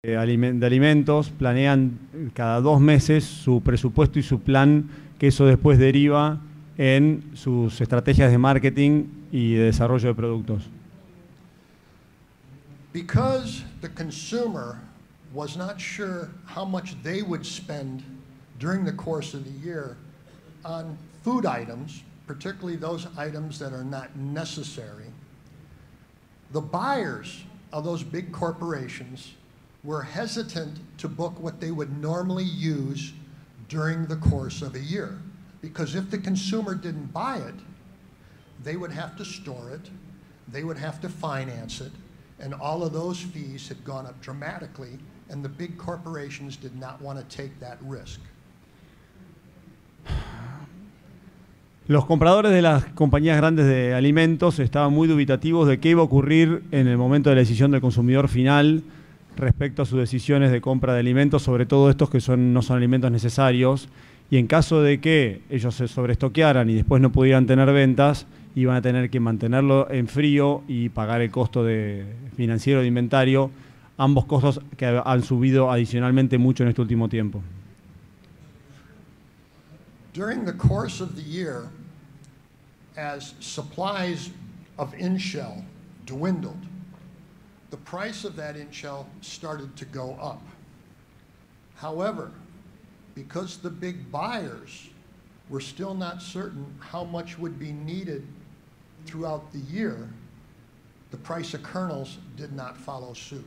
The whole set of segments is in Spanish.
de alimentos planean cada 2 meses su presupuesto y su plan, que eso después deriva en sus estrategias de marketing y de desarrollo de productos. Because the consumer was not sure how much they would spend during the course of the year on food items, particularly those items that are not necessary, the buyers of those big corporations were hesitant to book what they would normally use during the course of a year. Because if the consumer didn't buy it, they would have to store it, they would have to finance it, and all of those fees had gone up dramatically, and the big corporations did not want to take that risk. Los compradores de las compañías grandes de alimentos estaban muy dubitativos de qué iba a ocurrir en el momento de la decisión del consumidor final respecto a sus decisiones de compra de alimentos, sobre todo estos que no son alimentos necesarios, y en caso de que ellos se sobreestoquearan y después no pudieran tener ventas, iban a tener que mantenerlo en frío y pagar el costo financiero de inventario, ambos costos que han subido adicionalmente mucho en este último tiempo. During the course of the year, as supplies of in-shell dwindled, the price of that in-shell started to go up. However, because the big buyers were still not certain how much would be needed throughout the year, the price of kernels did not follow suit.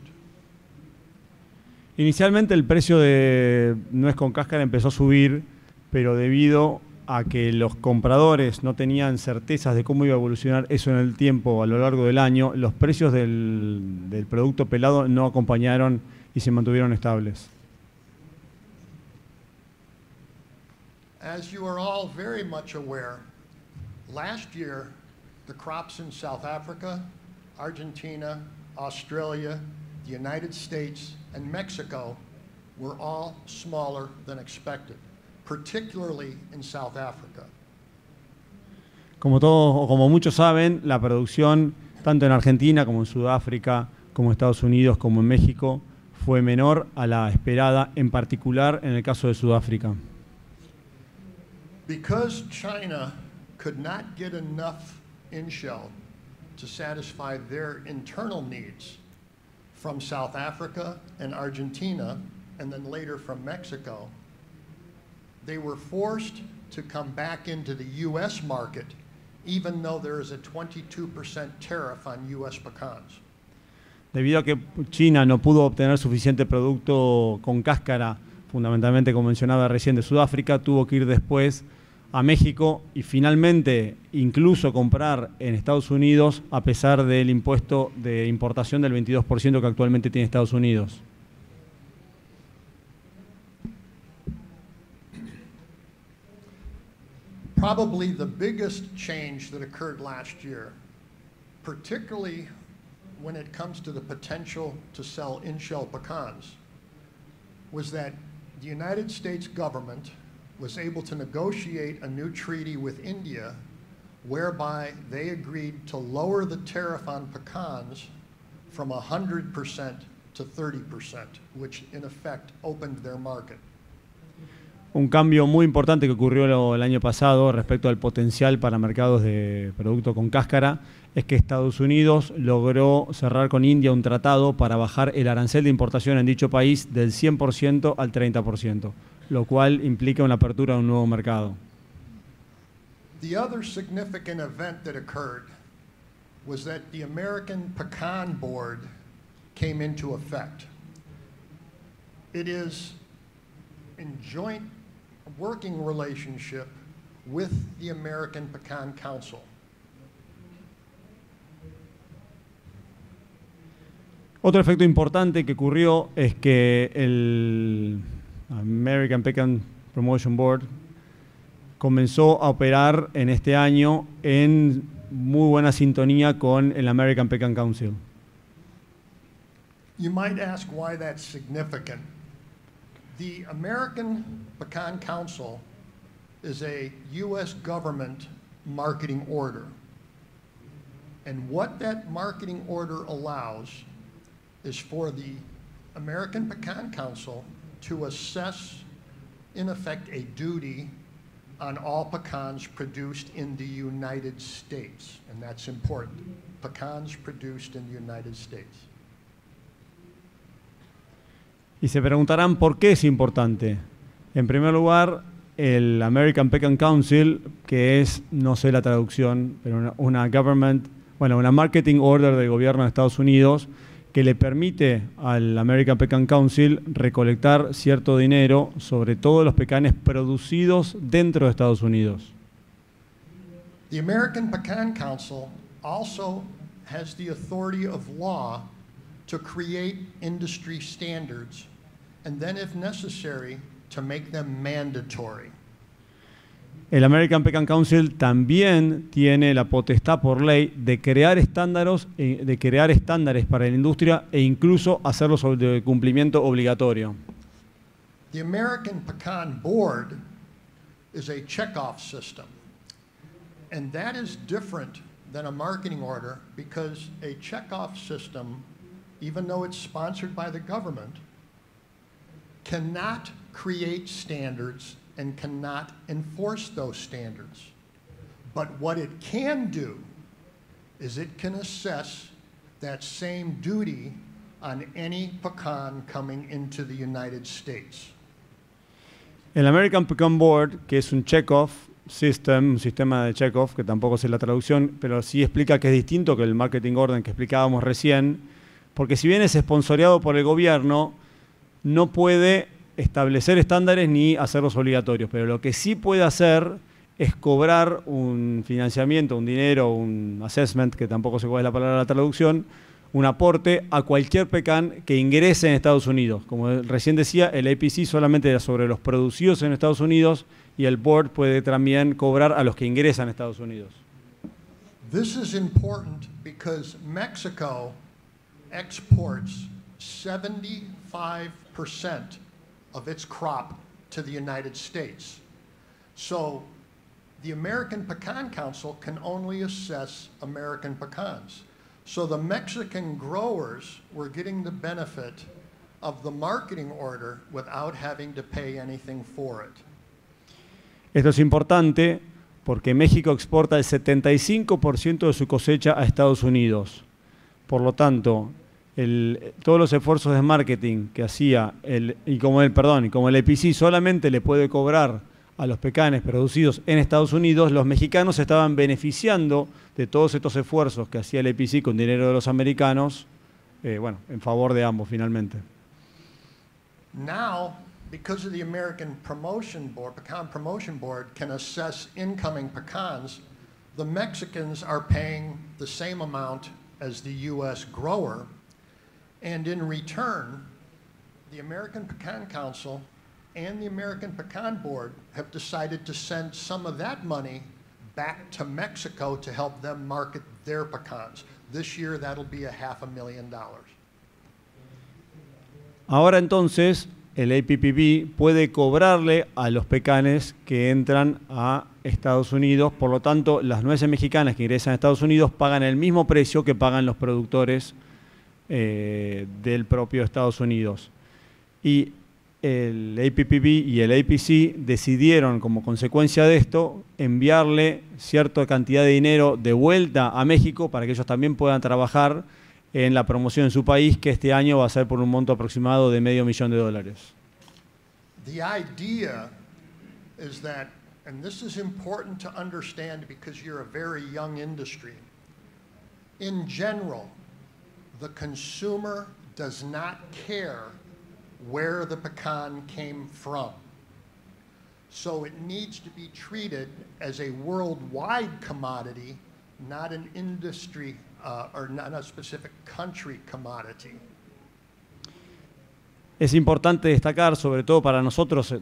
Inicialmente el precio de nuez con cáscara empezó a subir, pero debido a que los compradores no tenían certezas de cómo iba a evolucionar eso en el tiempo a lo largo del año, los precios del producto pelado no acompañaron y se mantuvieron estables. As you are all very much aware, last year the crops in South Africa, Argentina, Australia, the United States, and Mexico were all smaller than expected, particularly in South Africa. Como muchos saben, la producción tanto en Argentina como en Sudáfrica, como en Estados Unidos, como en México, fue menor a la esperada, en particular en el caso de Sudáfrica. Because China could not get enough in-shell to satisfy their internal needs from South Africa and Argentina, and then later from Mexico, they were forced to come back into the U.S. market, even though there is a 22% tariff on U.S. pecans. Debido a que China no pudo obtener suficiente producto con cáscara, fundamentalmente como mencionaba recién de Sudáfrica, tuvo que ir después a México y finalmente incluso comprar en Estados Unidos a pesar del impuesto de importación del 22% que actualmente tiene Estados Unidos. Probably the biggest change that occurred last year, particularly when it comes to the potential to sell in-shell pecans, was that the United States government was able to negotiate a new treaty with India whereby they agreed to lower the tariff on pecans from 100% to 30%, which in effect opened their market. Un cambio muy importante que ocurrió el año pasado respecto al potencial para mercados de producto con cáscara es que Estados Unidos logró cerrar con India un tratado para bajar el arancel de importación en dicho país del 100% al 30%, lo cual implica una apertura de un nuevo mercado. The other significant event that occurred was that the American Pecan Board came into effect. It is in joint working relationship with the American Pecan Council. Otro efecto importante que ocurrió es que el American Pecan Promotion Board comenzó a operar en este año en muy buena sintonía con el American Pecan Council. You might ask why that's significant. The American Pecan Council is a U.S. government marketing order. And what that marketing order allows is for the American Pecan Council to assess, in effect, a duty on all pecans produced in the United States. And that's important. Pecans produced in the United States. Y se preguntarán por qué es importante. En primer lugar, el American Pecan Council, que es, no sé la traducción, pero una marketing order del gobierno de Estados Unidos que le permite al American Pecan Council recolectar cierto dinero sobre todos los pecanes producidos dentro de Estados Unidos. The American Pecan Council also has the authority of law to create industry standards and then, if necessary, to make them mandatory. El American Pecan Council también tiene la potestad por ley de crear estándares para la industria e incluso hacerlos de cumplimiento obligatorio. The American Pecan Board is a checkoff system, and that is different than a marketing order because a checkoff system, even though it's sponsored by the government, cannot create standards and cannot enforce those standards. But what it can do is it can assess that same duty on any pecan coming into the United States. El American Pecan Board, que es un check-off system, un sistema de check-off, que tampoco sé la traducción, pero sí explica que es distinto que el marketing order que explicábamos recién, porque si bien es esponsoreado por el gobierno, no puede establecer estándares ni hacerlos obligatorios, pero lo que sí puede hacer es cobrar un financiamiento, un dinero, un assessment, que tampoco sé cuál es la palabra de la traducción, un aporte a cualquier pecan que ingrese en Estados Unidos. Como recién decía, el APC solamente era sobre los producidos en Estados Unidos y el board puede también cobrar a los que ingresan a Estados Unidos. This is important because Mexico exports 75% of its crop to the United States. So the American Pecan Council can only assess American pecans. So the Mexican growers were getting the benefit of the marketing order without having to pay anything for it. Esto es importante porque México exporta el 75% de su cosecha a Estados Unidos. Por lo tanto, todos los esfuerzos de marketing que hacía como el APC solamente le puede cobrar a los pecanes producidos en Estados Unidos, los mexicanos estaban beneficiando de todos estos esfuerzos que hacía el APC con dinero de los americanos, en favor de ambos finalmente. Now, because of the American Pecan Promotion Board can assess incoming pecans, the Mexicans are paying the same amount as the U.S. grower. And in return, the American Pecan Council and the American Pecan Board have decided to send some of that money back to Mexico to help them market their pecans. This year, that'll be $500,000. Ahora entonces, el APPB puede cobrarle a los pecanes que entran a Estados Unidos. Por lo tanto, las nueces mexicanas que ingresan a Estados Unidos pagan el mismo precio que pagan los productores del propio Estados Unidos. Y el APPB y el APC decidieron, como consecuencia de esto, enviarle cierta cantidad de dinero de vuelta a México para que ellos también puedan trabajar en la promoción en su país, que este año va a ser por un monto aproximado de $500,000. The idea is that, and this is important to understand because you're a very young industry, in general, the consumer does not care where the pecan came from. So it needs to be treated as a worldwide commodity, not an industry or not a specific country commodity. Es importante destacar, sobre todo para nosotros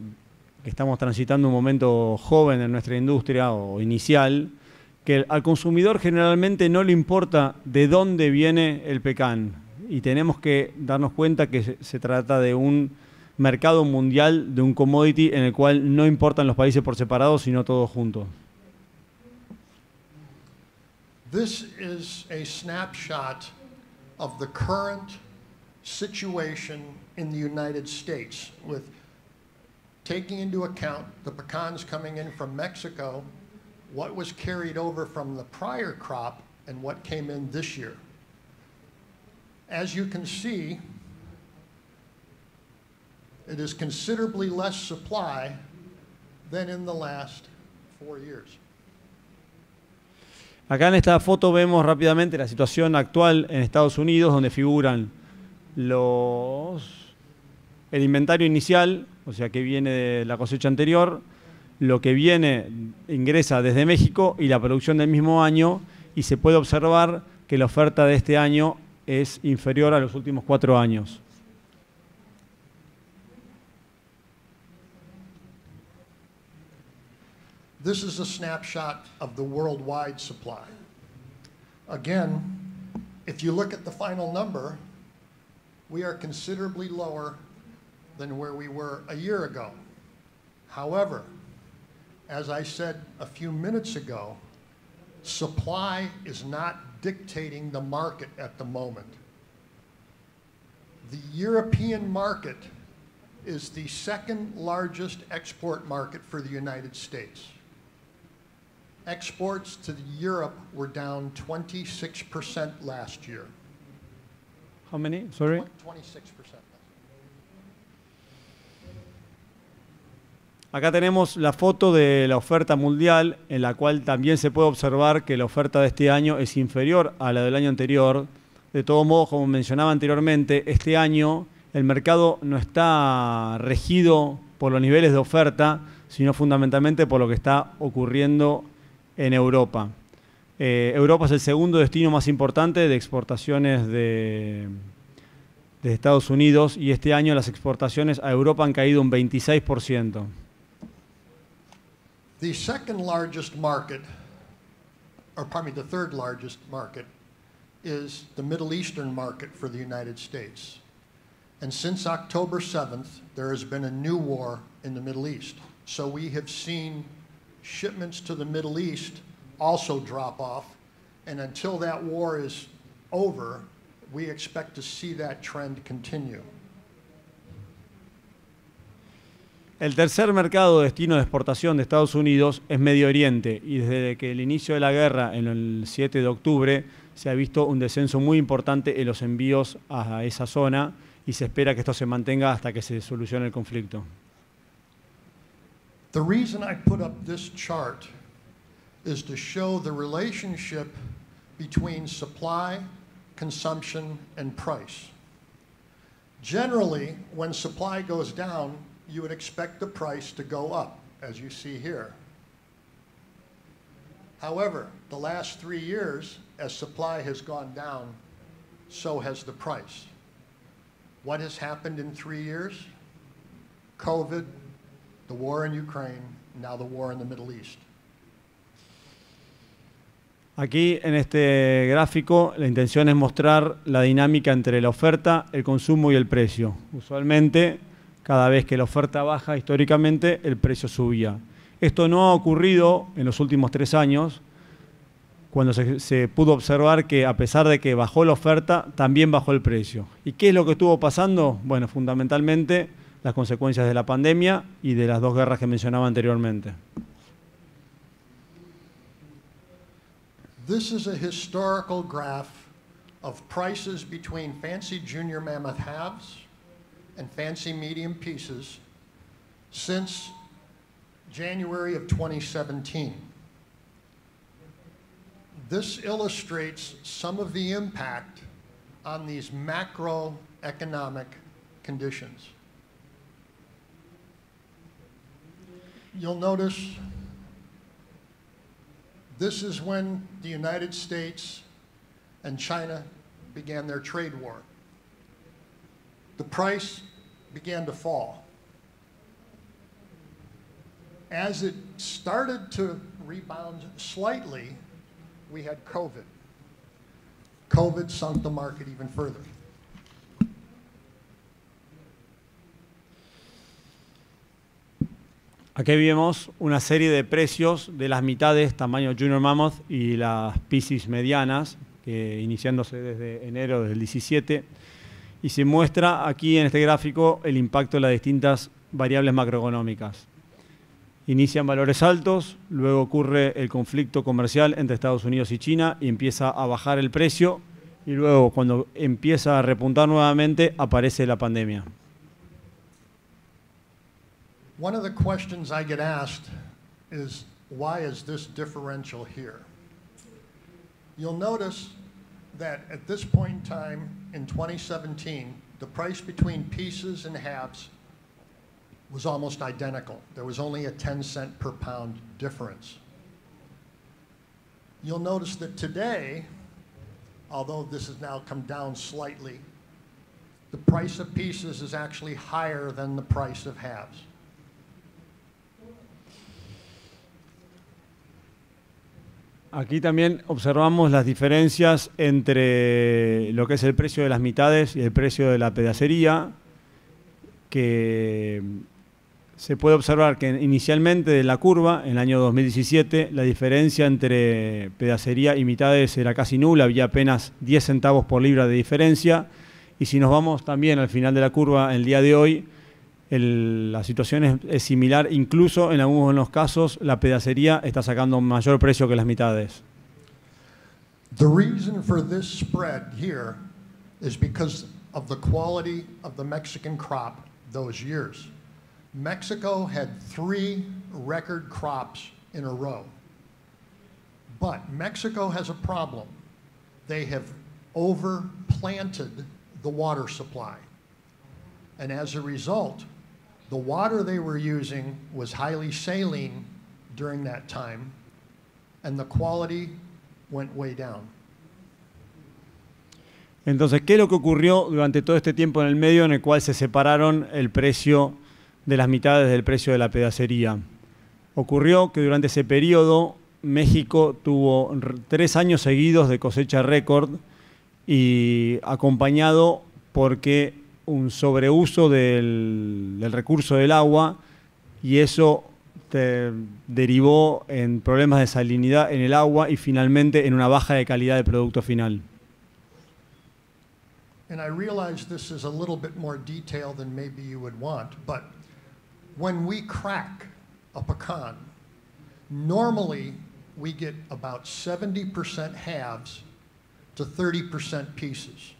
que estamos transitando un momento joven en nuestra industria o inicial, que al consumidor generalmente no le importa de dónde viene el pecan, y tenemos que darnos cuenta que se trata de un mercado mundial, de un commodity en el cual no importan los países por separado, sino todos juntos. This is a snapshot of the current situation in the United States with taking into account the pecans coming in from Mexico, what was carried over from the prior crop, and what came in this year. As you can see, it is considerably less supply than in the last 4 years. Acá en esta foto vemos rápidamente la situación actual en Estados Unidos, donde figuran el inventario inicial, o sea, que viene de la cosecha anterior, lo que ingresa desde México y la producción del mismo año, y se puede observar que la oferta de este año es inferior a los últimos 4 años. This is a snapshot of the worldwide supply. Again, if you look at the final number, we are considerably lower than where we were a year ago. However, as I said a few minutes ago, supply is not dictating the market at the moment. The European market is the second largest export market for the United States. Exports to Europe were down 26% last year. How many? Sorry? 26%. Acá tenemos la foto de la oferta mundial, en la cual también se puede observar que la oferta de este año es inferior a la del año anterior. De todos modos, como mencionaba anteriormente, este año el mercado no está regido por los niveles de oferta, sino fundamentalmente por lo que está ocurriendo en Europa. Europa es el segundo destino más importante de exportaciones de Estados Unidos, y este año las exportaciones a Europa han caído un 26%. The second largest market, or pardon me, the third largest market is the Middle Eastern market for the United States. And since October 7th, there has been a new war in the Middle East. So we have seen shipments to the Middle East also drop off, and until that war is over, we expect to see that trend continue. El tercer mercado de destino de exportación de Estados Unidos es Medio Oriente, y desde que el inicio de la guerra en el 7 de octubre se ha visto un descenso muy importante en los envíos a esa zona, y se espera que esto se mantenga hasta que se solucione el conflicto. The reason I put up this chart is to show the relationship between supply, consumption, and price. Generally, when supply goes down, you would expect the price to go up, as you see here. However, the last 3 years, as supply has gone down, so has the price. What has happened in 3 years? COVID, the war in Ukraine, now the war in the Middle East. Aquí en este gráfico la intención es mostrar la dinámica entre la oferta, el consumo y el precio. Usualmente, cada vez que la oferta baja históricamente, el precio subía. Esto no ha ocurrido en los últimos 3 años, cuando se pudo observar que a pesar de que bajó la oferta, también bajó el precio. ¿Y qué es lo que estuvo pasando? Bueno, fundamentalmente las consecuencias de la pandemia y de las 2 guerras que mencionaba anteriormente. This is a historical graph of prices between fancy junior mammoth halves and fancy medium pieces since January of 2017. This illustrates some of the impact on these macroeconomic conditions. You'll notice this is when the United States and China began their trade war. The price began to fall. As it started to rebound slightly, we had COVID. COVID sunk the market even further. Aquí vemos una serie de precios de las mitades tamaño Junior Mammoth y las Piscis medianas, iniciándose desde enero del 17. Y se muestra aquí en este gráfico el impacto de las distintas variables macroeconómicas. Inician valores altos, luego ocurre el conflicto comercial entre Estados Unidos y China y empieza a bajar el precio, y luego cuando empieza a repuntar nuevamente aparece la pandemia. One of the questions I get asked is, why is this differential here? You'll notice that at this point in time in 2017, the price between pieces and halves was almost identical. There was only a 10-cent per pound difference. You'll notice that today, although this has now come down slightly, the price of pieces is actually higher than the price of halves. Aquí también observamos las diferencias entre lo que es el precio de las mitades y el precio de la pedacería, que se puede observar que inicialmente de la curva, en el año 2017, la diferencia entre pedacería y mitades era casi nula, había apenas 10 centavos por libra de diferencia, y si nos vamos también al final de la curva, el día de hoy, la situación es similar, incluso en algunos de los casos la pedacería está sacando un mayor precio que las mitades. The reason for this spread here is because of the quality of the Mexican crop those years. Mexico had 3 record crops in a row. But Mexico has a problem. They have overplanted the water supply. And as a result, the water they were using was highly saline during that time, and the quality went way down. Entonces, ¿qué es lo que ocurrió durante todo este tiempo en el medio en el cual se separaron el precio de las mitades del precio de la pedacería? Ocurrió que durante ese periodo México tuvo 3 años seguidos de cosecha récord, y acompañado porque un sobreuso del recurso del agua, y eso derivó en problemas de salinidad en el agua y finalmente en una baja de calidad del producto final. And I realize this is a little bit more detail than maybe you would want, but when we crack a pecan, normally we get about 70% halves to 30% pieces.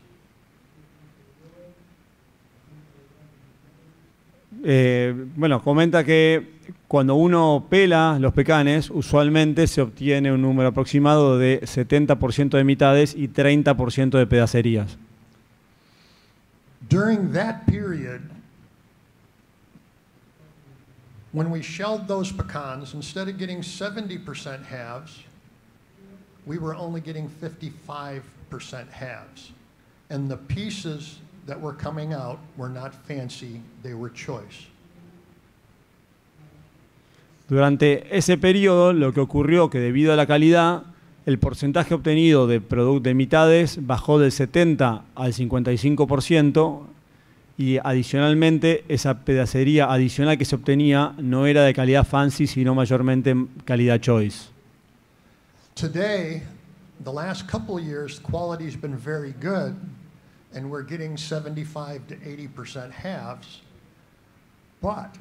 Bueno, comenta que cuando uno pela los pecanes, usualmente se obtiene un número aproximado de 70% de mitades y 30% de pedacerías. During that period, when we shelled those pecans, instead of getting 70% halves, we were only getting 55% halves. And the pieces that were coming out were not fancy, they were choice. Durante ese periodo, lo que ocurrió que debido a la calidad, el porcentaje obtenido de mitades bajó del 70 al 55%, y adicionalmente esa pedacería adicional que se obtenía no era de calidad fancy, sino mayormente calidad choice. Today, the last couple of years, quality's been very good, and we're getting 75 to 80% halves, but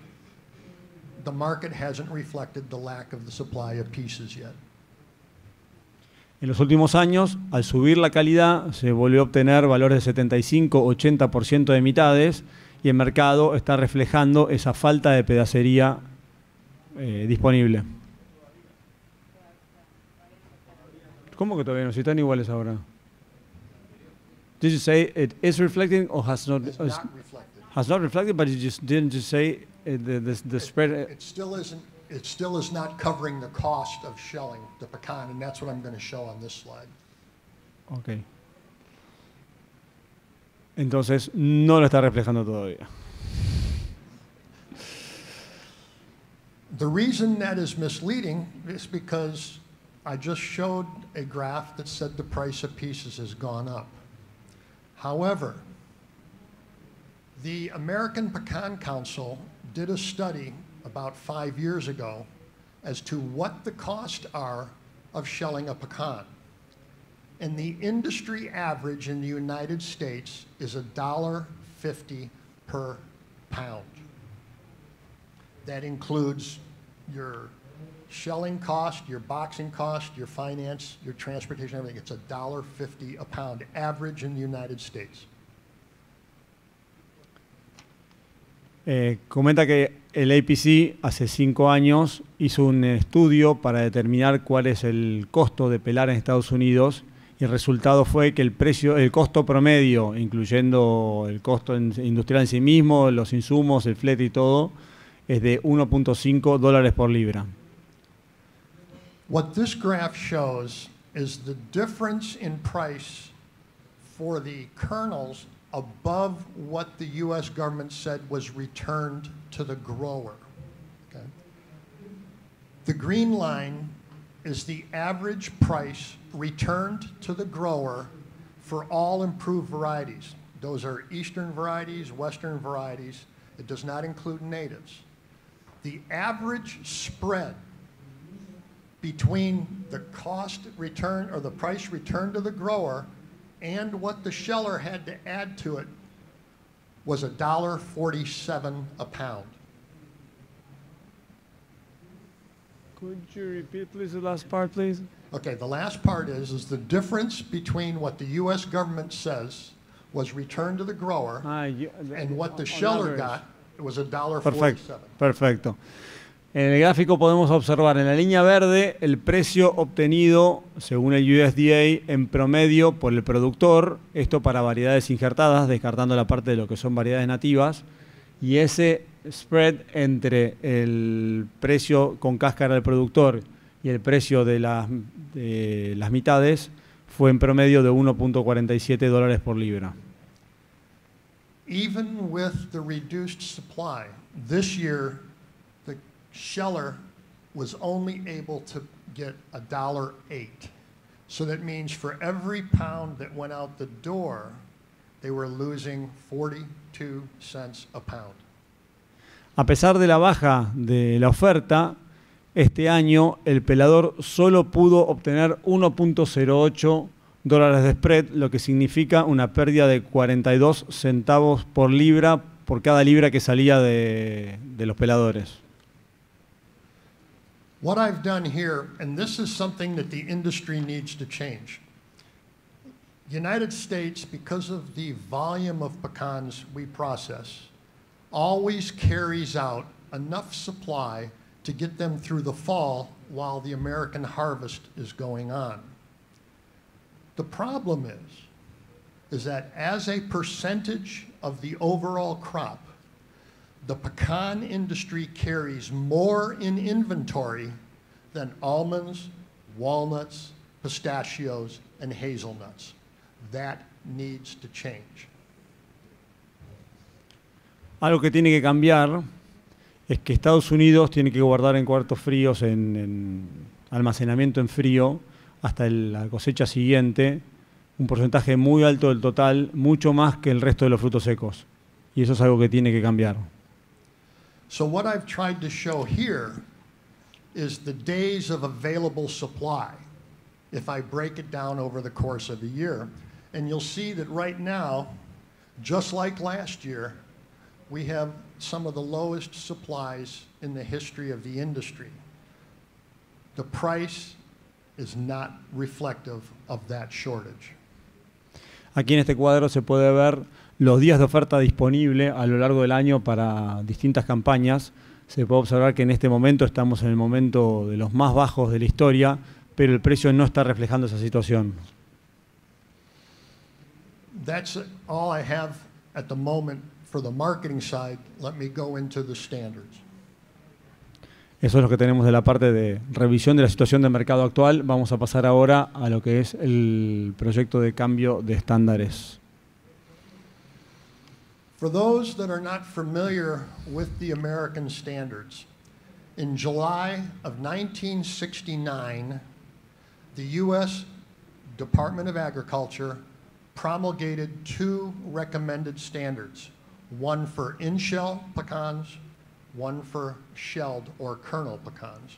the market hasn't reflected the lack of the supply of pieces yet. En los últimos años, al subir la calidad, se volvió a obtener valores de 75-80% de mitades, y el mercado está reflejando esa falta de pedacería disponible. ¿Cómo que todavía no? Si están iguales ahora. Did you say it is reflecting or has not? It's not reflected. Has not reflected, but you just didn't just say the spread. It still isn't. It still is not covering the cost of shelling the pecan, and that's what I'm going to show on this slide. Okay. Entonces no lo está reflejando todavía. The reason that is misleading is because I just showed a graph that said the price of pieces has gone up. However, the American Pecan Council did a study about 5 years ago as to what the costs are of shelling a pecan. And the industry average in the United States is $1.50 per pound. That includes your shelling cost, your boxing cost, your finance, your transportation, everything. It's $1.50 a pound, average in the United States. Comenta que el APC hace 5 años hizo un estudio para determinar cuál es el costo de pelar en Estados Unidos y el resultado fue que el costo promedio, incluyendo el costo industrial en sí mismo, los insumos, el flete y todo, es de $1.5 por libra. What this graph shows is the difference in price for the kernels above what the U.S. government said was returned to the grower. Okay? The green line is the average price returned to the grower for all improved varieties. Those are eastern varieties, western varieties. It does not include natives. The average spread between the cost return or the price returned to the grower and what the sheller had to add to it was $1.47 a pound. Could you repeat, please, the last part, please? Okay, the last part is the difference between what the U.S. government says was returned to the grower and what the sheller got, it was $1.47. Perfecto. En el gráfico podemos observar en la línea verde el precio obtenido según el USDA en promedio por el productor, esto para variedades injertadas, descartando la parte de lo que son variedades nativas, y ese spread entre el precio con cáscara del productor y el precio de las mitades fue en promedio de $1.47 por libra. Even with the reduced supply, this year the sheller was only able to get $1.08. So that means for every pound that went out the door, they were losing 42 cents a pound. A pesar de la baja de la oferta, este año el pelador solo pudo obtener $1.08 de spread, lo que significa una pérdida de 42 centavos por libra por cada libra que salía de los peladores. What I've done here, and this is something that the industry needs to change. The United States, because of the volume of pecans we process, always carries out enough supply to get them through the fall while the American harvest is going on. The problem is that as a percentage of the overall crop, the pecan industry carries more in inventory than almonds, walnuts, pistachios, and hazelnuts. That needs to change. Algo que tiene que cambiar es que Estados Unidos tiene que guardar en cuartos fríos, en almacenamiento en frío, hasta la cosecha siguiente, un porcentaje muy alto del total, mucho más que el resto de los frutos secos. Y eso es algo que tiene que cambiar. So what I've tried to show here is the days of available supply, if I break it down over the course of a year. And you'll see that right now, just like last year, we have some of the lowest supplies in the history of the industry. The price is not reflective of that shortage. Aquí en este cuadro se puede ver los días de oferta disponible a lo largo del año para distintas campañas. Se puede observar que en este momento estamos en el momento de los más bajos de la historia, pero el precio no está reflejando esa situación. That's all I have at the moment for the marketing side. Let me go into the standards. Eso es lo que tenemos de la parte de revisión de la situación del mercado actual. Vamos a pasar ahora a lo que es el proyecto de cambio de estándares. For those that are not familiar with the American standards, in July of 1969, the U.S. Department of Agriculture promulgated 2 recommended standards, one for in-shell pecans, one for shelled or kernel pecans.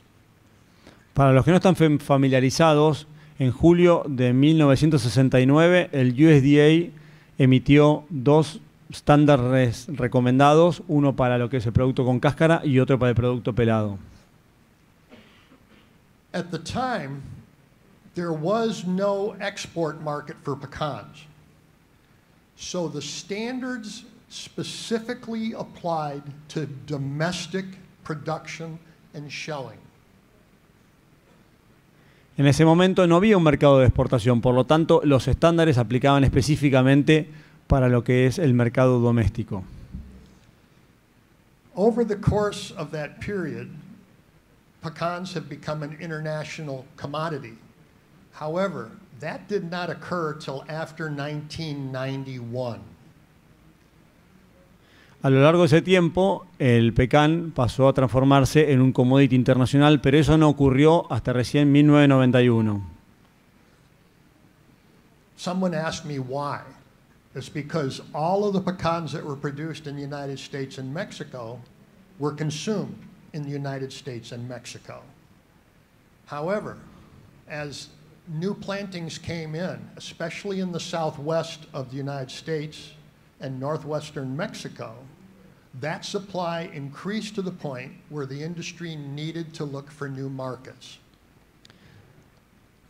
Para los que no están familiarizados, En julio de 1969, el USDA emitió dos estándares recomendados, uno para lo que es el producto con cáscara y otro para el producto pelado. At the time, there was no export market for pecans. So the standards specifically applied to domestic production and shelling. En ese momento no había un mercado de exportación, por lo tanto los estándares aplicaban específicamente para lo que es el mercado doméstico. Over the course of that period, pecans have become an international commodity. However, that did not occur till after 1991. A lo largo de ese tiempo, el pecan pasó a transformarse en un commodity internacional, pero eso no ocurrió hasta recién 1991. Someone asked me why. It's because all of the pecans that were produced in the United States and Mexico were consumed in the United States and Mexico. However, as new plantings came in, especially in the southwest of the United States and northwestern Mexico, that supply increased to the point where the industry needed to look for new markets.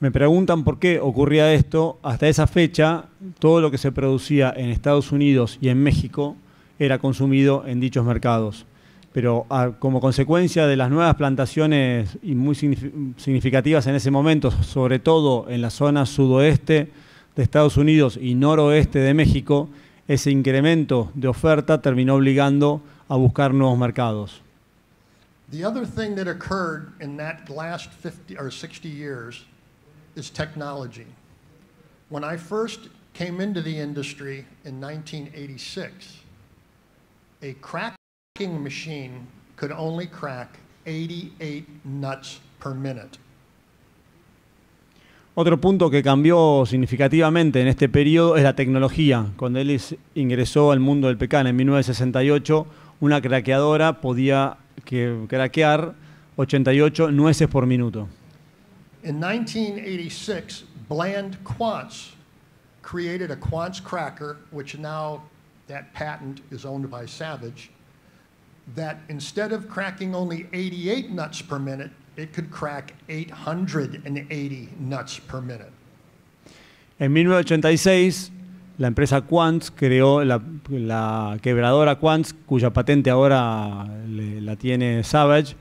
Me preguntan por qué ocurría esto. Hasta esa fecha, todo lo que se producía en Estados Unidos y en México era consumido en dichos mercados. Pero como consecuencia de las nuevas plantaciones y muy significativas en ese momento, sobre todo en la zona sudoeste de Estados Unidos y noroeste de México, ese incremento de oferta terminó obligando a buscar nuevos mercados. The other thing that occurred in that last 50 or 60 years is technology. When I first came into the industry in 1986, a cracking machine could only crack 88 nuts per minute. Otro punto que cambió significativamente en este periodo es la tecnología. Cuando él ingresó al mundo del pecan en 1968, una craqueadora podía craquear 88 nueces por minuto. In 1986, Bland Quantz created a Quantz cracker, which now that patent is owned by Savage, that instead of cracking only 88 nuts per minute, it could crack 880 nuts per minute. En 1986, la empresa Quantz creó la quebradora Quantz, cuya patente ahora la tiene Savage,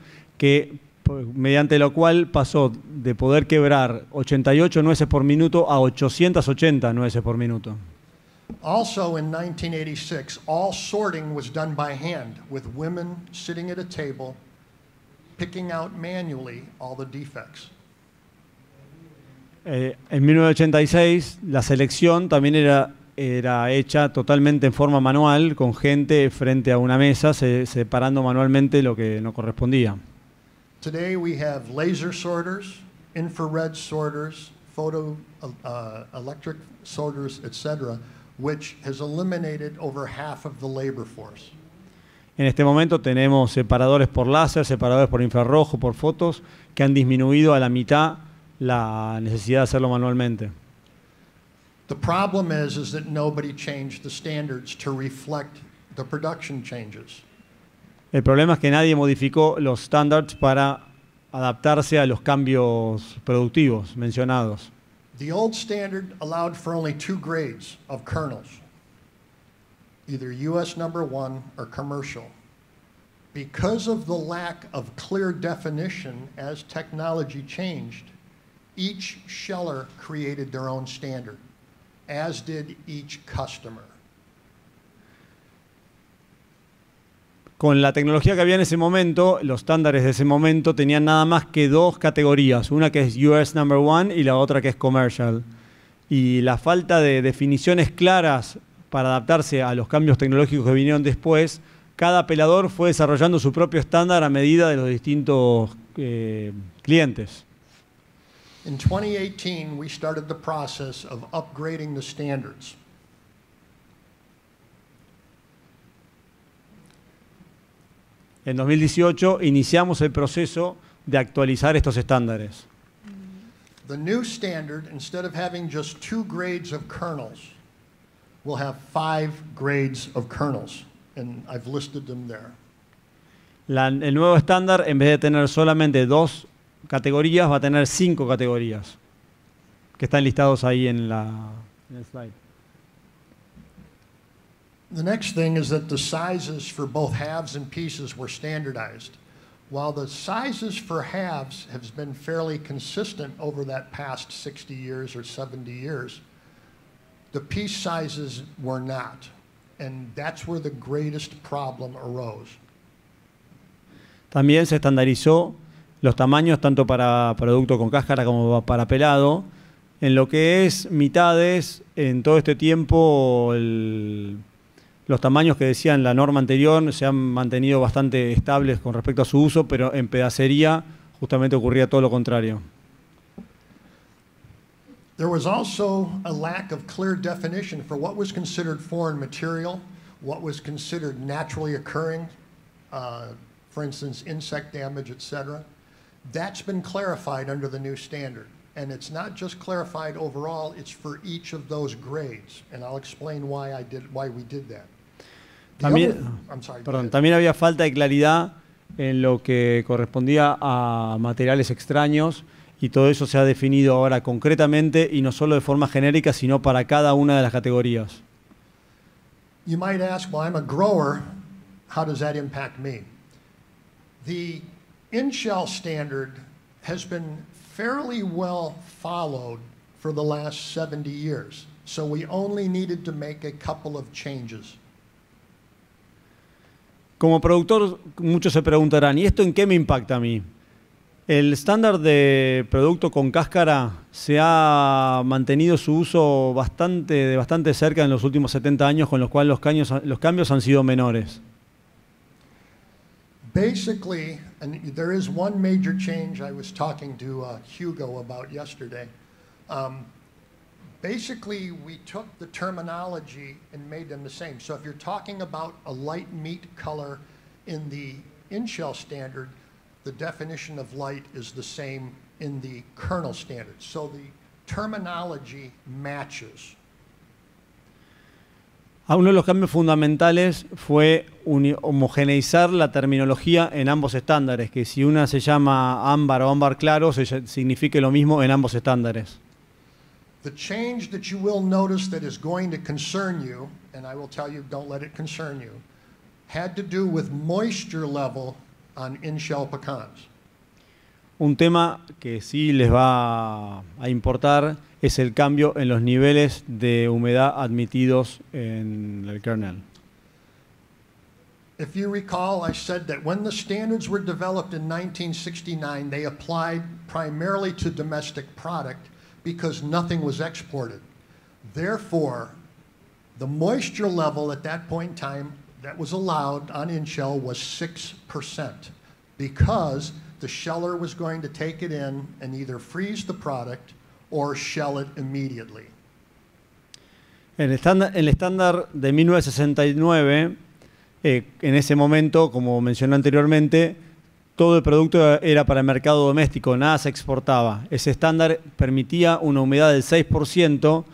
mediante lo cual pasó de poder quebrar 88 nueces por minuto a 880 nueces por minuto. Also in 1986, all sorting was done by hand, with women sitting at a table picking out manually all the defects. En 1986 la selección también era hecha totalmente en forma manual, con gente frente a una mesa separando manualmente lo que no correspondía. Today we have laser sorters, infrared sorters, electric sorters, etc., which has eliminated over half of the labor force. En este momento tenemos separadores por láser, separadores por infrarrojo, por fotos, que han disminuido a la mitad la necesidad de hacerlo manualmente. The problem is that nobody changed the standards to reflect the production changes. El problema es que nadie modificó los estándares para adaptarse a los cambios productivos mencionados. The old standard allowed for only 2 grades of kernels, either US number 1 or commercial. Because of the lack of clear definition as technology changed, each sheller created their own standard, as did each customer. Con la tecnología que había en ese momento, los estándares de ese momento tenían nada más que 2 categorías, una que es US number 1 y la otra que es commercial. Y la falta de definiciones claras para adaptarse a los cambios tecnológicos que vinieron después, cada pelador fue desarrollando su propio estándar a medida de los distintos clientes. In 2018, we started the process of upgrading the standards. En 2018 iniciamos el proceso de actualizar estos estándares. The new standard, instead of having just 2 grades of kernels, will have 5 grades of kernels, and I've listed them there. El nuevo estándar, en vez de tener solamente 2 categorías, va a tener 5 categorías, que están listados ahí en el slide. The next thing is that the sizes for both halves and pieces were standardized. While the sizes for halves have been fairly consistent over that past 60 years or 70 years, the piece sizes were not. And that's where the greatest problem arose. También se estandarizó los tamaños tanto para producto con cáscara como para pelado. En lo que es mitades, en todo este tiempo los tamaños que decían la norma anterior se han mantenido bastante estables con respecto a su uso, pero en pedacería justamente ocurría todo lo contrario. There was also a lack of clear definition for what was considered foreign material, what was considered naturally occurring, for instance, insect damage, etc. That's been clarified under the new standard. And it's not just clarified overall, it's for each of those grades. And I'll explain why we did that. También había falta de claridad en lo que correspondía a materiales extraños y todo eso se ha definido ahora concretamente y no solo de forma genérica, sino para cada una de las categorías. You might ask, well, I'm a grower, how does that impact me? The in-shell standard has been fairly well followed for the last 70 years, so we only needed to make a couple of changes. Como productor, muchos se preguntarán, ¿y esto en qué me impacta a mí? El estándar de producto con cáscara se ha mantenido su uso de bastante cerca en los últimos 70 años, con los cuales los cambios han sido menores. Basically, and there is one major change I was talking to Hugo about yesterday. Basically, we took the terminology and made them the same. So if you're talking about a light meat color in the in-shell standard, the definition of light is the same in the kernel standard. So the terminology matches. Uno de los cambios fundamentales fue homogeneizar la terminología en ambos estándares, que si una se llama ámbar o ámbar claro, signifique lo mismo en ambos estándares. The change that you will notice that is going to concern you, and I will tell you don't let it concern you, had to do with moisture level on in-shell pecans. Un tema que sí les va a importar es el cambio en los niveles de humedad admitidos en el kernel. If you recall, I said that when the standards were developed in 1969, they applied primarily to domestic product because nothing was exported. Therefore, the moisture level at that point in time that was allowed on in-shell was 6% because the sheller was going to take it in and either freeze the product or shell it immediately. El estándar de 1969, en ese momento, como mencioné anteriormente, todo el producto era para el mercado doméstico, nada se exportaba. Ese estándar permitía una humedad del 6%,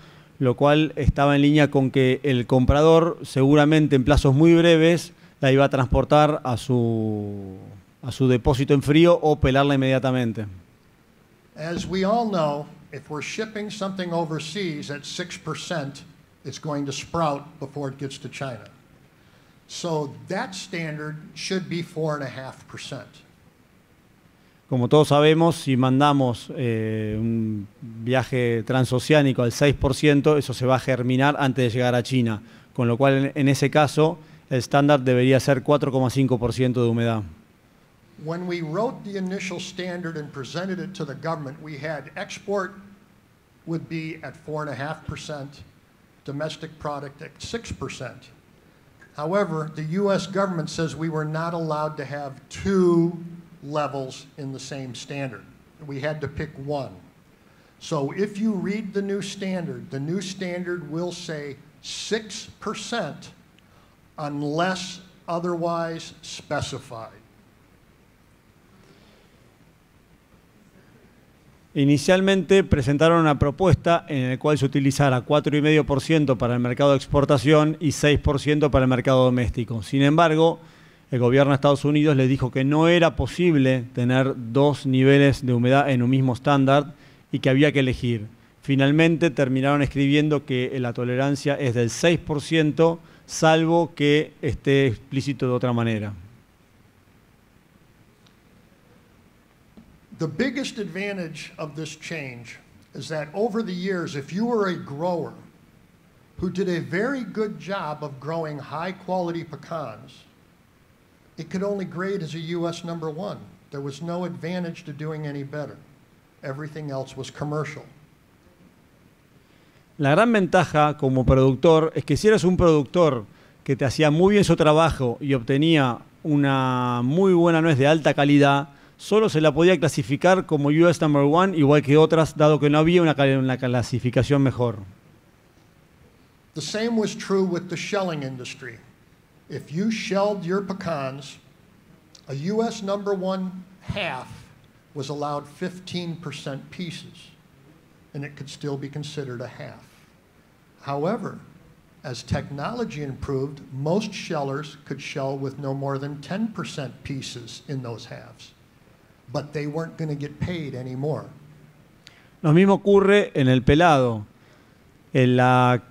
lo cual estaba en línea con que el comprador seguramente en plazos muy breves la iba a transportar a su depósito en frío o pelarla inmediatamente. As we all know, if we're shipping something overseas at 6%, it's going to sprout before it gets to China. So that standard should be 4.5%. Como todos sabemos, si mandamos un viaje transoceánico al 6%, eso se va a germinar antes de llegar a China. Con lo cual, en ese caso, el estándar debería ser 4,5% de humedad. When we wrote the initial standard and presented it to the government, we had export would be at 4.5%, domestic product at 6%. However, the U.S. government says we were not allowed to have two levels in the same standard. We had to pick one. So if you read the new standard will say 6% unless otherwise specified. Inicialmente presentaron una propuesta en la cual se utilizara 4,5% para el mercado de exportación y 6% para el mercado doméstico. Sin embargo, el gobierno de Estados Unidos les dijo que no era posible tener dos niveles de humedad en un mismo estándar y que había que elegir. Finalmente terminaron escribiendo que la tolerancia es del 6%, salvo que esté explícito de otra manera. The biggest advantage of this change is that over the years, if you were a grower who did a very good job of growing high-quality pecans, it could only grade as a U.S. #1. There was no advantage to doing any better. Everything else was commercial. La gran ventaja como productor es que si eras un productor que te hacía muy bien su trabajo y obtenía una muy buena nuez de alta calidad, solo se la podía clasificar como US #1, igual que otras, dado que no había una clasificación mejor. The same was true with the shelling industry. If you shelled your pecans, a US #1 half was allowed 15% pieces, and it could still be considered a half. However, as technology improved, most shellers could shell with no more than 10% pieces in those halves. But they weren't going to get paid anymore. Lo mismo ocurre en el pelado. En la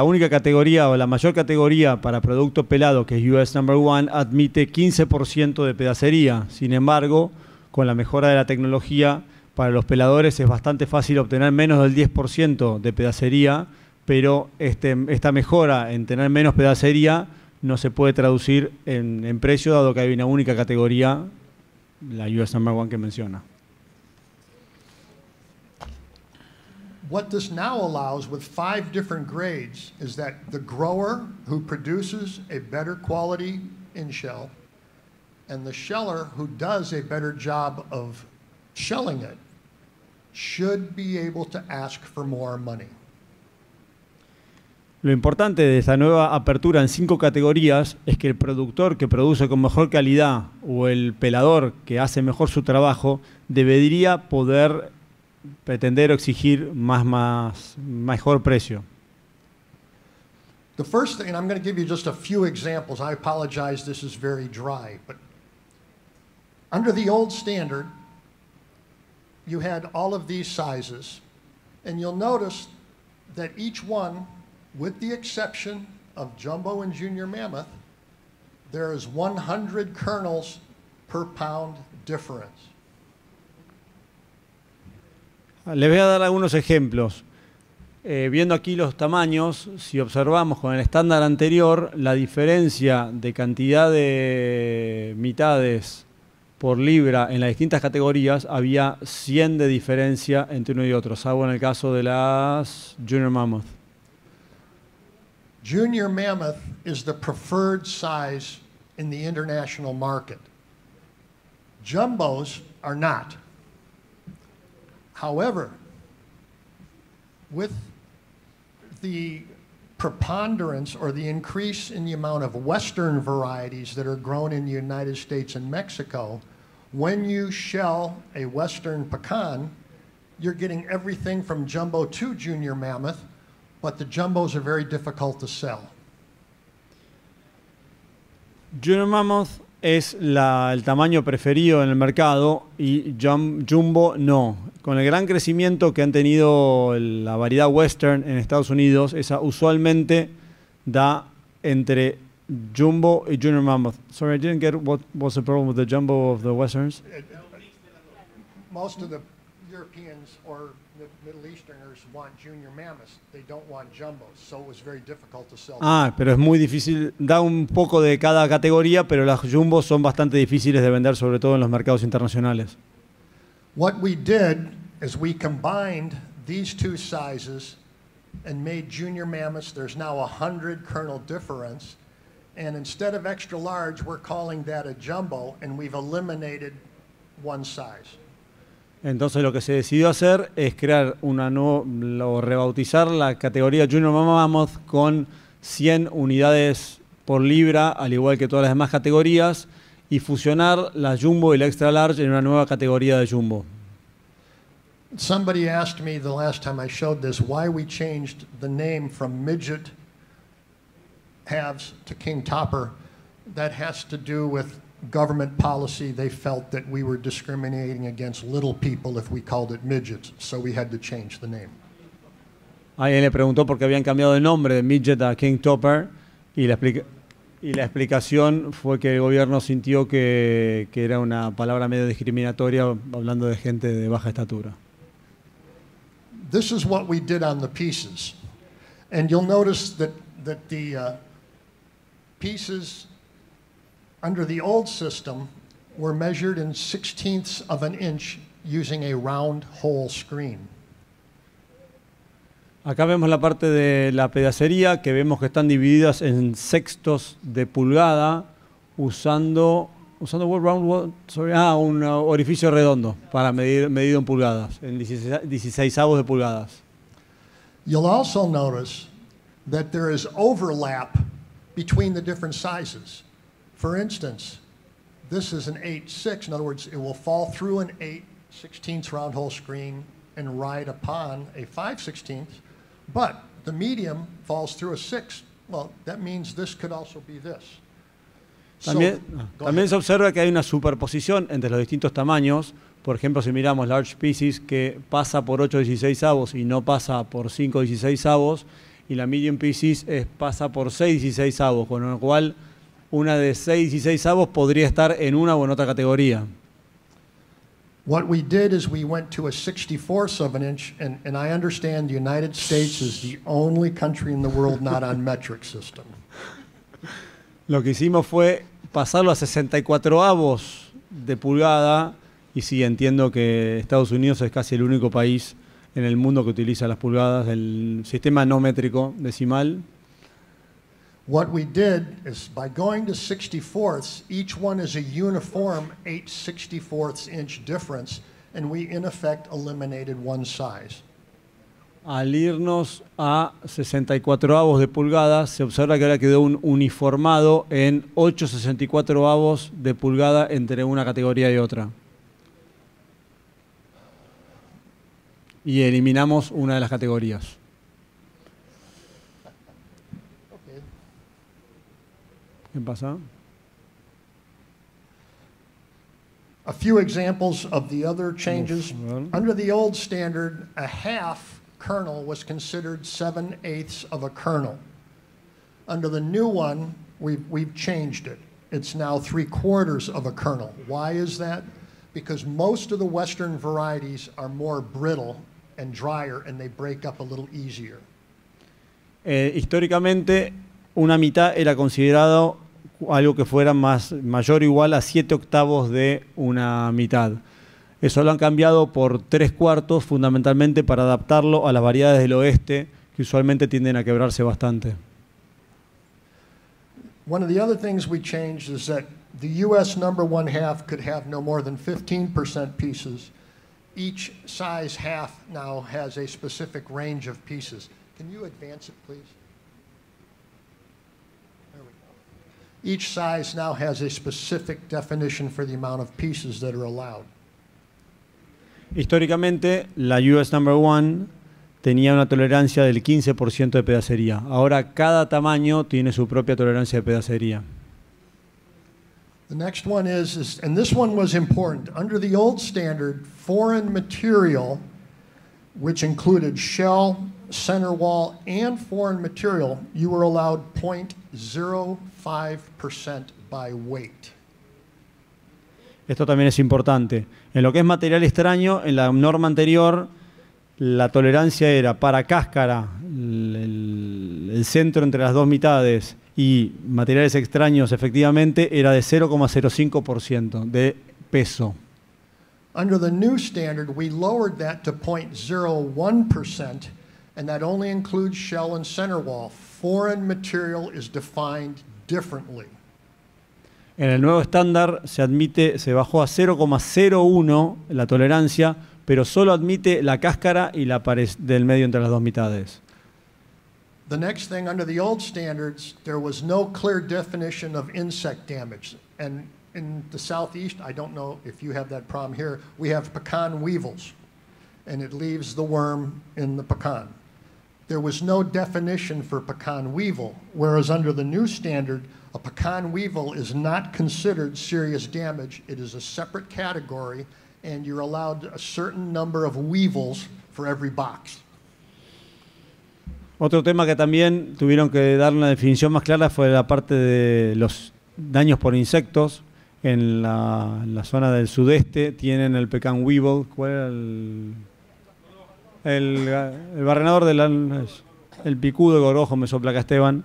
única categoría o la mayor categoría para producto pelado, que es US #1, admite 15% de pedacería. Sin embargo, con la mejora de la tecnología, para los peladores es bastante fácil obtener menos del 10% de pedacería, pero esta mejora en tener menos pedacería no se puede traducir en precio, dado que hay una única categoría, la US #1 que menciona. What this now allows with 5 different grades is that the grower who produces a better quality in shell and the sheller who does a better job of shelling it should be able to ask for more money. Lo importante de esta nueva apertura en 5 categorías es que el productor que produce con mejor calidad o el pelador que hace mejor su trabajo debería poder pretender o exigir mejor precio. The first thing, and I'm going to give you just a few examples. I apologize, this is very dry, but under the old standard, you had all of these sizes, and you'll notice that each one, with the exception of jumbo and junior mammoth, there is 100 kernels per pound difference. Les voy a dar algunos ejemplos. Viendo aquí los tamaños, si observamos con el estándar anterior, la diferencia de cantidad de mitades por libra en las distintas categorías, había 100 de diferencia entre uno y otro, salvo en el caso de las Junior Mammoth. Junior mammoth is the preferred size in the international market. Jumbos are not. However, with the preponderance or the increase in the amount of Western varieties that are grown in the United States and Mexico, when you shell a Western pecan, you're getting everything from jumbo to junior mammoth, but the jumbos are very difficult to sell. Junior Mammoth es el tamaño preferido en el mercado y Jumbo no. Con el gran crecimiento que han tenido la variedad Western en Estados Unidos, esa usualmente da entre Jumbo y Junior Mammoth. Sorry, I didn't get what was the problem with the Jumbo of the Westerns. Most of the Europeans or the Middle Easterners want junior mammoths. They don't want jumbos, so it was very difficult to sell. Pero es muy difícil, da un poco de cada categoría, pero las jumbos son bastante difíciles de vender, sobre todo en los mercados internacionales. What we did is we combined these two sizes and made junior mammoths. There's now 100 kernel difference, and instead of extra large, we're calling that a jumbo, and we've eliminated one size. Entonces lo que se decidió hacer es crear rebautizar la categoría Junior Mammoth con 100 unidades por libra, al igual que todas las demás categorías, y fusionar la Jumbo y la Extra Large en una nueva categoría de Jumbo. Somebody asked me the last time I showed this why we changed the name from midget halves to king topper. That has to do with government policy. They felt that we were discriminating against little people if we called it midgets, so we had to change the name. Alguien le preguntó por qué habían cambiado el nombre de midget a king topper y la explicación fue que el gobierno sintió que era una palabra medio discriminatoria hablando de gente de baja estatura. This is what we did on the pieces. And you'll notice that the pieces under the old system were measured in 1/16 of an inch using a round hole screen. Acá vemos la parte de la pedacería, que vemos que están divididas en sextos de pulgada, usando un orificio redondo para medido en pulgadas, en 16avos de pulgadas. You'll also notice that there is overlap between the different sizes. For instance, this is an 8/6. In other words, it will fall through an 8/16 round hole screen and ride upon a 5/16. But the medium falls through a 6. Well, that means this could also be this. También se observa que hay una superposición entre los distintos tamaños. Por ejemplo, si miramos large pieces, que pasa por 8/16avos y no pasa por 5/16avos, y la medium pieces pasa por 6/16avos, con lo cual una de 6/16avos podría estar en una o en otra categoría. What we did is we went to a 64th of an inch, and I understand the United States is the only country in the world not on metric system. Lo que hicimos fue pasarlo a 64avos de pulgada, y sí, entiendo que Estados Unidos es casi el único país en el mundo que utiliza las pulgadas, el sistema no métrico decimal. What we did is by going to 64ths, each one is a uniform 8/64 inch difference, and we in effect eliminated one size. Al irnos a 64avos de pulgada, se observa que ahora quedó un uniformado en 8/64avos de pulgada entre una categoría y otra. Y eliminamos una de las categorías. ¿Qué pasa? A few examples of the other changes. Under the old standard, a half kernel was considered 7/8 of a kernel. Under the new one, we've changed it. It's now 3/4 of a kernel. Why is that? Because most of the Western varieties are more brittle and drier, and they break up a little easier. Históricamente, una mitad era considerado algo que fuera mayor o igual a 7/8 de una mitad. Eso lo han cambiado por 3/4, fundamentalmente para adaptarlo a las variedades del oeste, que usualmente tienden a quebrarse bastante. One of the other things we changed is that the U.S. number one half could have no more than 15% pieces. Each size half now has a specific range of pieces. Can you advance it, please? There we go. Each size now has a specific definition for the amount of pieces that are allowed. Históricamente, la US Number One tenía una tolerancia del 15% de pedacería. Ahora cada tamaño tiene su propia tolerancia de pedacería. The next one is, and this one was important, under the old standard, foreign material, which included shell, center wall, and foreign material, you were allowed 0.05% by weight. Esto también es importante. En lo que es material extraño, en la norma anterior, la tolerancia era para cáscara, el centro entre las dos mitades, y materiales extraños, efectivamente, era de 0,05% de peso. Under the new standard, we lowered that to 0.01%, and that only includes shell and center wall. Foreign material is defined differently. En el nuevo estándar se bajó a 0,01 la tolerancia, pero solo admite la cáscara y la pared del medio entre las dos mitades. The next thing, under the old standards, there was no clear definition of insect damage. And in the southeast, I don't know if you have that problem here, we have pecan weevils. and it leaves the worm in the pecan. There was no definition for pecan weevil, whereas under the new standard, a pecan weevil is not considered serious damage. It is a separate category, and you're allowed a certain number of weevils for every box. Otro tema que también tuvieron que dar una definición más clara fue la parte de los daños por insectos. En la zona del sudeste tienen el pecan weevil. ¿Cuál era el barrenador el picudo de gorgojo? Me sopla acá Esteban.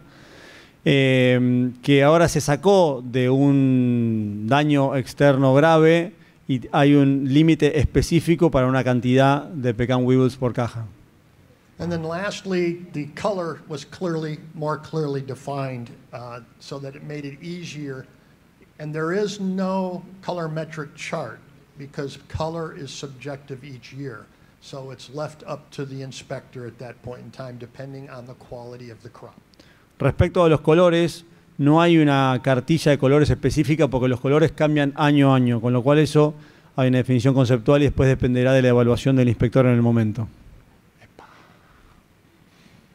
Que ahora se sacó de un daño externo grave y hay un límite específico para una cantidad de pecan weevils por caja. And then lastly, the color was more clearly defined so that it made it easier. And there is no colorimetric chart because color is subjective each year. So it's left up to the inspector at that point in time, depending on the quality of the crop. Respecto a los colores, no hay una cartilla de colores específica porque los colores cambian año a año, con lo cual eso hay una definición conceptual y después dependerá de la evaluación del inspector en el momento.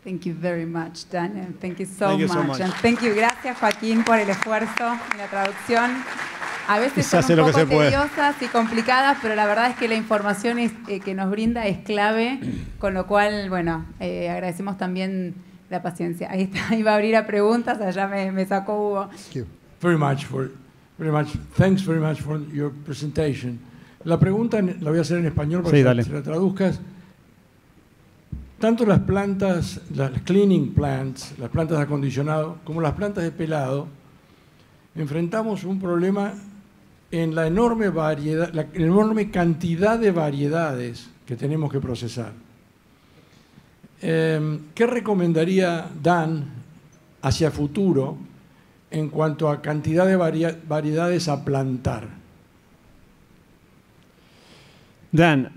Thank you very much, Daniel. Thank you so much. And thank you. Gracias, Joaquín, por el esfuerzo en la traducción. A veces son un poco tediosas y complicadas, pero la verdad es que la información que nos brinda es clave, con lo cual, bueno, agradecemos también la paciencia. Ahí está, iba a abrir a preguntas, allá me sacó Hugo. Thank you very much Thanks very much for your presentation. La pregunta la voy a hacer en español para que se la traduzcas. Tanto las plantas, las cleaning plants, las plantas de acondicionado, como las plantas de pelado, enfrentamos un problema en la enorme variedad, la enorme cantidad de variedades que tenemos que procesar. ¿Qué recomendaría Dan hacia futuro en cuanto a cantidad de variedades a plantar? Dan,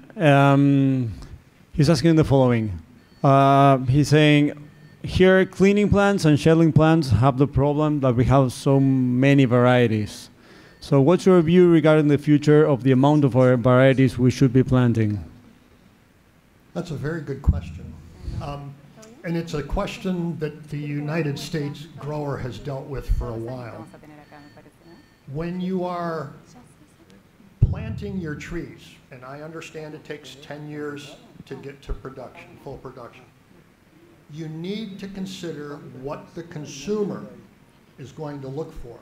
he's asking the following. He's saying, here cleaning plants and shelling plants have the problem that we have so many varieties. So what's your view regarding the future of the amount of varieties we should be planting? That's a very good question. And it's a question that the United States grower has dealt with for a while. When you are planting your trees, and I understand it takes 10 years to get to production, full production, you need to consider what the consumer is going to look for.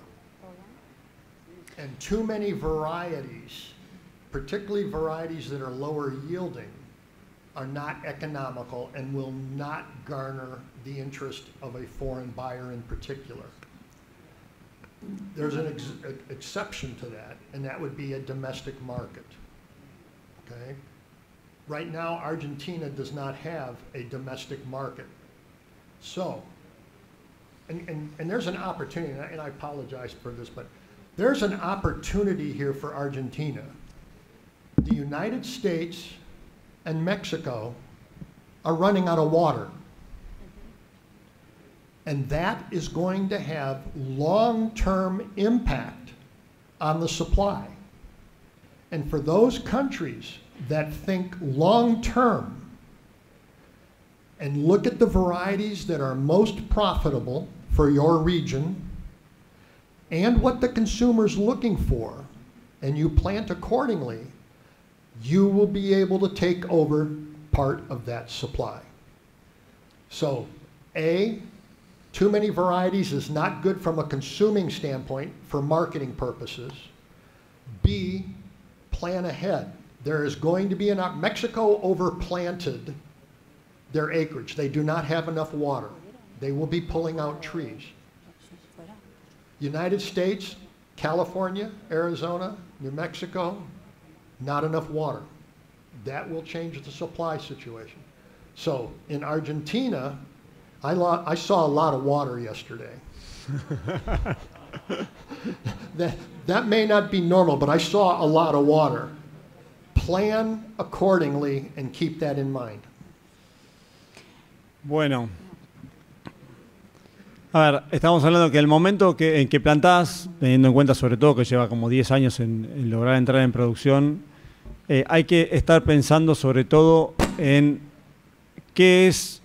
And too many varieties, particularly varieties that are lower yielding, are not economical and will not garner the interest of a foreign buyer in particular. There's an exception to that, and that would be a domestic market. Okay? Right now, Argentina does not have a domestic market. So, and there's an opportunity, and I apologize for this, but there's an opportunity here for Argentina. The United States and Mexico are running out of water. And that is going to have long-term impact on the supply. And for those countries that think long-term and look at the varieties that are most profitable for your region and what the consumer's looking for, and you plant accordingly, you will be able to take over part of that supply. So, A, too many varieties is not good from a consuming standpoint for marketing purposes. B, plan ahead. There is going to be Mexico overplanted their acreage. They do not have enough water. They will be pulling out trees. United States, California, Arizona, New Mexico, not enough water. That will change the supply situation. So in Argentina, I saw a lot of water yesterday. that may not be normal, but I saw a lot of water. Plan accordingly and keep that in mind. Bueno. A ver, estamos hablando que el momento en que plantás, teniendo en cuenta sobre todo que lleva como 10 años en lograr entrar en producción, hay que estar pensando sobre todo en qué es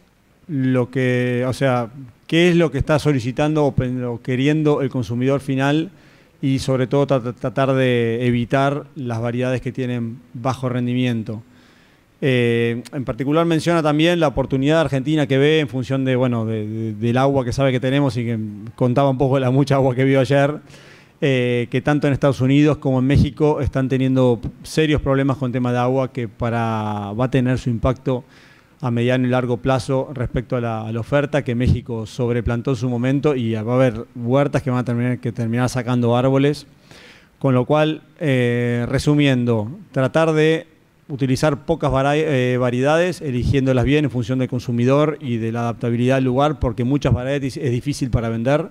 lo que, o sea, qué es lo que está solicitando o queriendo el consumidor final y sobre todo tratar de evitar las variedades que tienen bajo rendimiento. En particular menciona también la oportunidad de Argentina que ve en función de, bueno, del agua que sabe que tenemos y que contaba un poco de la mucha agua que vio ayer, que tanto en Estados Unidos como en México están teniendo serios problemas con tema de agua que va a tener su impacto a mediano y largo plazo respecto a la oferta, que México sobreplantó en su momento y va a haber huertas que van a terminar sacando árboles. Con lo cual, resumiendo, tratar de utilizar pocas variedades, eligiéndolas bien en función del consumidor y de la adaptabilidad del lugar, porque muchas variedades es difícil para vender,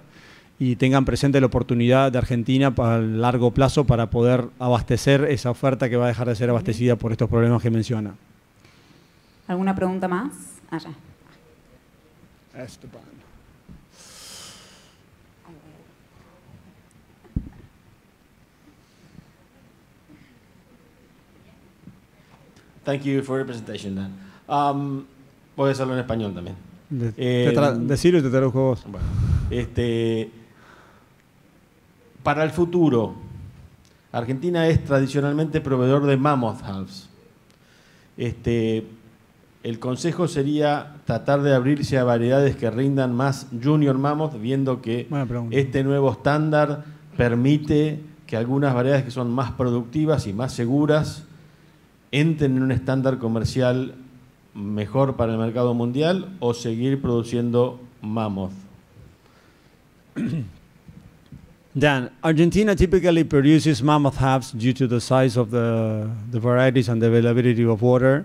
y tengan presente la oportunidad de Argentina para el largo plazo para poder abastecer esa oferta que va a dejar de ser abastecida por estos problemas que menciona. ¿Alguna pregunta más? Allá. Esteban. Thank you for your presentation, Dan. Voy a hacerlo en español también. Decirlo y te traduzco vos. Bueno, para el futuro, Argentina es tradicionalmente proveedor de mammoth halves. El consejo sería tratar de abrirse a variedades que rindan más junior mammoth, viendo que este nuevo estándar permite que algunas variedades que son más productivas y más seguras entren en un estándar comercial mejor para el mercado mundial, o seguir produciendo mammoth. Dan, Argentina typically produces mammoth halves due to the size of the varieties and the availability of water.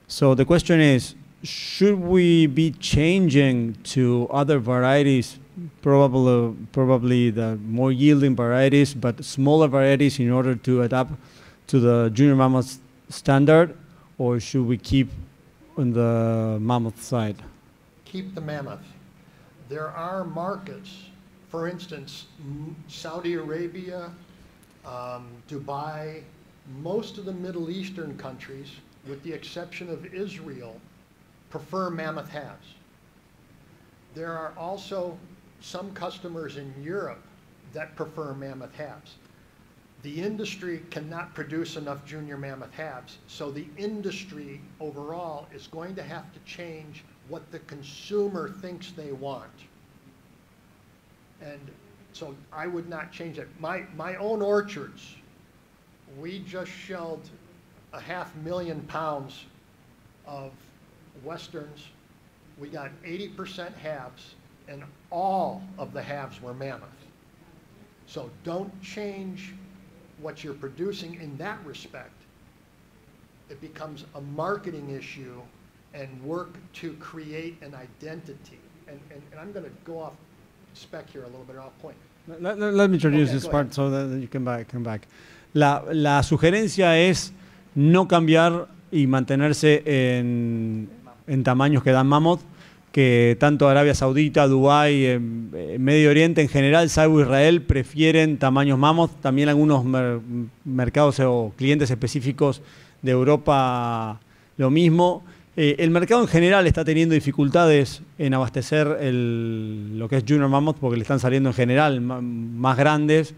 So the question is, should we be changing to other varieties, probably the more yielding varieties, but smaller varieties in order to adapt to the junior mammoth standard, or should we keep on the mammoth side? Keep the mammoth. There are markets, for instance, Saudi Arabia, Dubai, most of the Middle Eastern countries, with the exception of Israel, prefer mammoth halves. There are also some customers in Europe that prefer mammoth halves. The industry cannot produce enough junior mammoth halves, so the industry overall is going to have to change what the consumer thinks they want. And so I would not change it. My own orchards, we just shelled 500,000 pounds of Westerns. We got 80% halves, and all of the halves were mammoth. So don't change what you're producing in that respect. It becomes a marketing issue and work to create an identity. And I'm going to go off spec here a little bit, I'll point. Let me introduce this part so that you can come back. La sugerencia es no cambiar y mantenerse en tamaños que dan mammoth, que tanto Arabia Saudita, Dubái, Medio Oriente en general, salvo Israel, prefieren tamaños mammoth. También algunos mercados o clientes específicos de Europa lo mismo. El mercado en general está teniendo dificultades en abastecer lo que es Junior Mammoth, porque le están saliendo en general más grandes,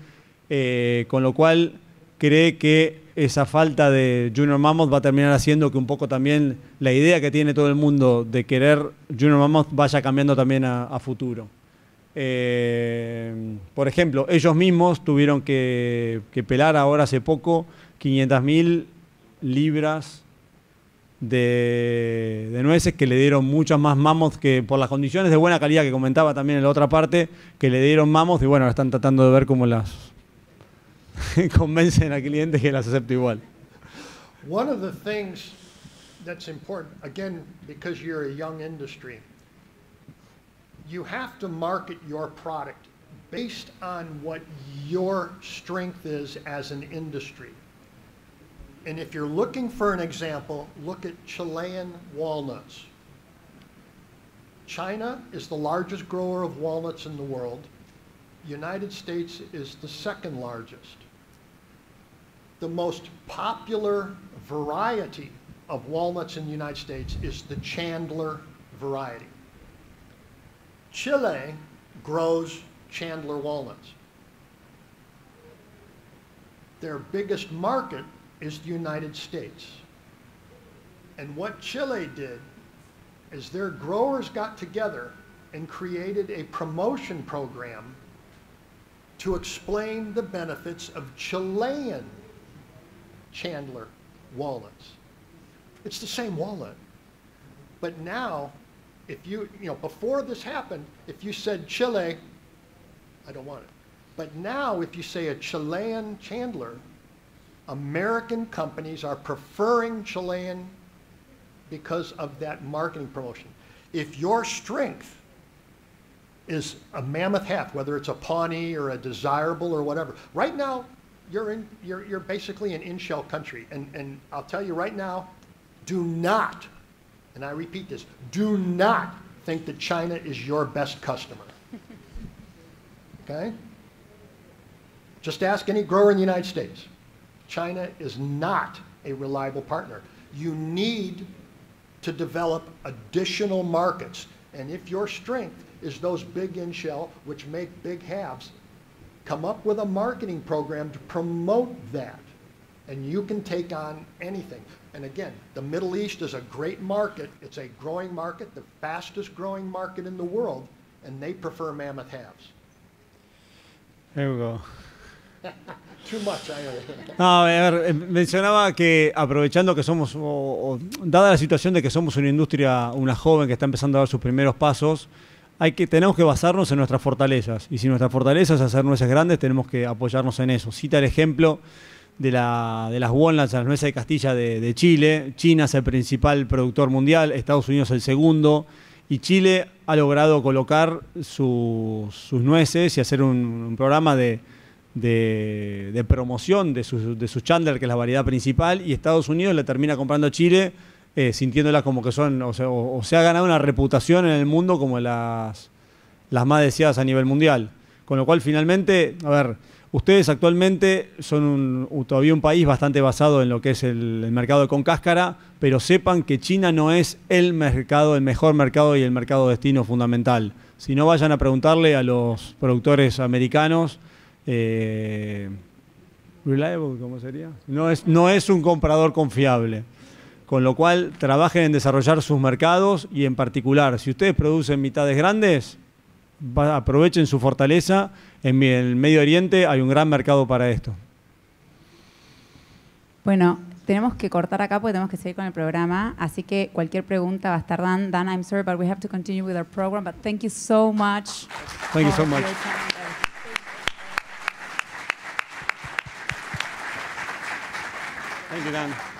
con lo cual cree que esa falta de Junior Mammoth va a terminar haciendo que un poco también la idea que tiene todo el mundo de querer Junior Mammoth vaya cambiando también a futuro. Por ejemplo, ellos mismos tuvieron que pelar ahora hace poco 500.000 libras de nueces, que le dieron muchas más mammoth, que por las condiciones de buena calidad que comentaba también en la otra parte, que le dieron mammoth, y bueno, están tratando de ver cómo las convencen al cliente que las acepte igual. One of the things that's important, again, because you're a young industry, you have to market your product based on what your strength is as an industry. And if you're looking for an example, look at Chilean walnuts. China is the largest grower of walnuts in the world. United States is the second largest. The most popular variety of walnuts in the United States is the Chandler variety. Chile grows Chandler walnuts. Their biggest market is the United States. And what Chile did is their growers got together and created a promotion program to explain the benefits of Chilean Chandler walnuts. It's the same walnut. But now, if you know, before this happened, if you said Chile, I don't want it. But now, if you say a Chilean Chandler, American companies are preferring Chilean because of that marketing promotion. If your strength is a mammoth half, whether it's a Pawnee or a desirable or whatever, right now you're basically an in-shell country. And I'll tell you right now, do not, and I repeat this, do not think that China is your best customer. Okay? Just ask any grower in the United States. China is not a reliable partner. You need to develop additional markets. And if your strength is those big in-shell, which make big halves, come up with a marketing program to promote that. And you can take on anything. And again, the Middle East is a great market. It's a growing market, the fastest growing market in the world, and they prefer mammoth halves. There we go. Too much, No, a ver, mencionaba que aprovechando que somos, dada la situación de que somos una industria, una joven que está empezando a dar sus primeros pasos, tenemos que basarnos en nuestras fortalezas. Y si nuestra fortaleza es hacer nueces grandes, tenemos que apoyarnos en eso. Cita el ejemplo de las walnuts, las nueces de Castilla de Chile. China es el principal productor mundial, Estados Unidos el segundo. Y Chile ha logrado colocar sus nueces y hacer un programa de promoción de sus Chandler, que es la variedad principal, y Estados Unidos le termina comprando a Chile, sintiéndolas como que son, o se ha ganado una reputación en el mundo como las más deseadas a nivel mundial. Con lo cual, finalmente, a ver, ustedes actualmente son todavía un país bastante basado en lo que es el mercado con cáscara, pero sepan que China no es el mejor mercado y el mercado destino fundamental. Si no, vayan a preguntarle a los productores americanos. Reliable, ¿cómo sería? No es un comprador confiable. Con lo cual, trabajen en desarrollar sus mercados y, en particular, si ustedes producen mitades grandes, aprovechen su fortaleza. En el Medio Oriente hay un gran mercado para esto. Bueno, tenemos que cortar acá porque tenemos que seguir con el programa. Así que cualquier pregunta va a estar Dan. Dan, I'm sorry, but we have to continue with our program. But thank you so much. Thank you so much. Thank you, Dan.